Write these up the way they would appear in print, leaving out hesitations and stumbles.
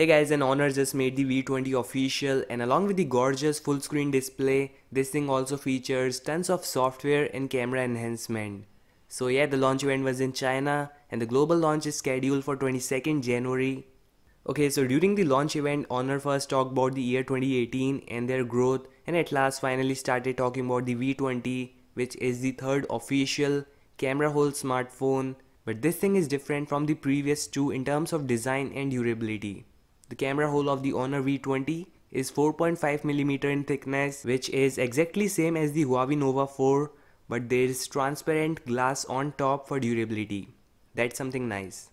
Hey guys, and Honor just made the V20 official, and along with the gorgeous full screen display, this thing also features tons of software and camera enhancement. So yeah, the launch event was in China and the global launch is scheduled for 22nd January. Okay, so during the launch event, Honor first talked about the year 2018 and their growth, and at last finally started talking about the V20, which is the third official camera hole smartphone. But this thing is different from the previous two in terms of design and durability. The camera hole of the Honor V20 is 4.5mm in thickness, which is exactly same as the Huawei Nova 4, but there is transparent glass on top for durability. That's something nice.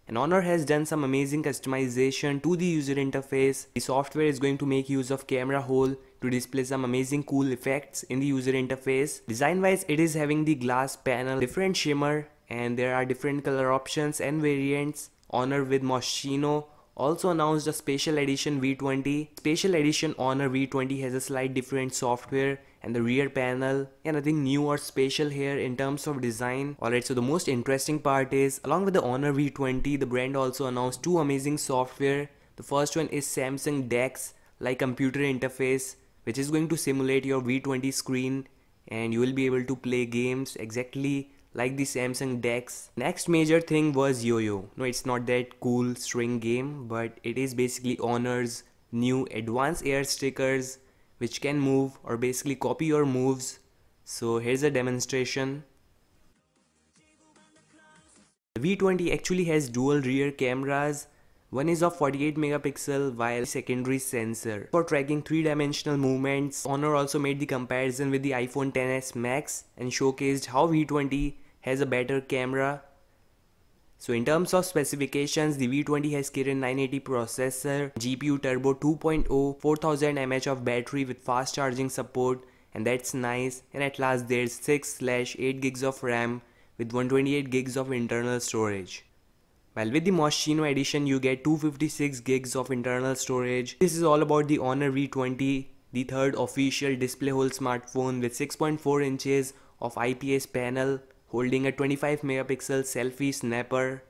And Honor has done some amazing customization to the user interface. The software is going to make use of camera hole to display some amazing cool effects in the user interface. Design wise, it is having the glass panel, different shimmer, and there are different color options and variants. Honor with Moschino also announced a special edition V20. Special edition Honor V20 has a slight different software and the rear panel, and nothing new or special here in terms of design. Alright, so the most interesting part is, along with the Honor V20, the brand also announced two amazing software. The first one is Samsung DeX, like computer interface, which is going to simulate your V20 screen and you will be able to play games exactly like the Samsung DeX. Next major thing was Yo-Yo. No, it's not that cool string game, but it is basically Honor's new advanced air stickers which can move or basically copy your moves. So here's a demonstration. The V20 actually has dual rear cameras. One is of 48 megapixel while secondary sensor for tracking 3-dimensional movements. Honor also made the comparison with the iPhone XS Max and showcased how V20 has a better camera. So in terms of specifications, the V20 has Kirin 980 processor, GPU Turbo 2.0, 4000 mAh of battery with fast charging support, and that's nice. And at last there's 6/8 gigs of RAM with 128 gigs of internal storage. While with the Moschino edition you get 256 gigs of internal storage. This is all about the Honor V20, the third official display hole smartphone with 6.4 inches of IPS panel, holding a 25 megapixel selfie snapper.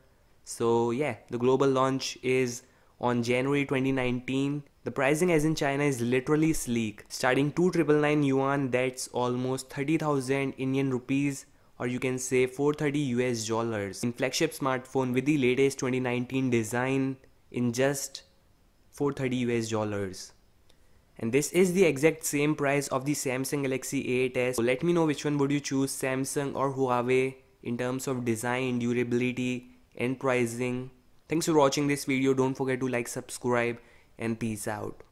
So yeah, the global launch is on January 2019. The pricing as in China is literally sleek, starting 2,999 yuan, that's almost 30,000 Indian rupees, or you can say $430 in flagship smartphone with the latest 2019 design in just $430. And this is the exact same price of the Samsung Galaxy A8s. So let me know which one would you choose, Samsung or Huawei, in terms of design, durability and pricing. Thanks for watching this video. Don't forget to like, subscribe, and peace out.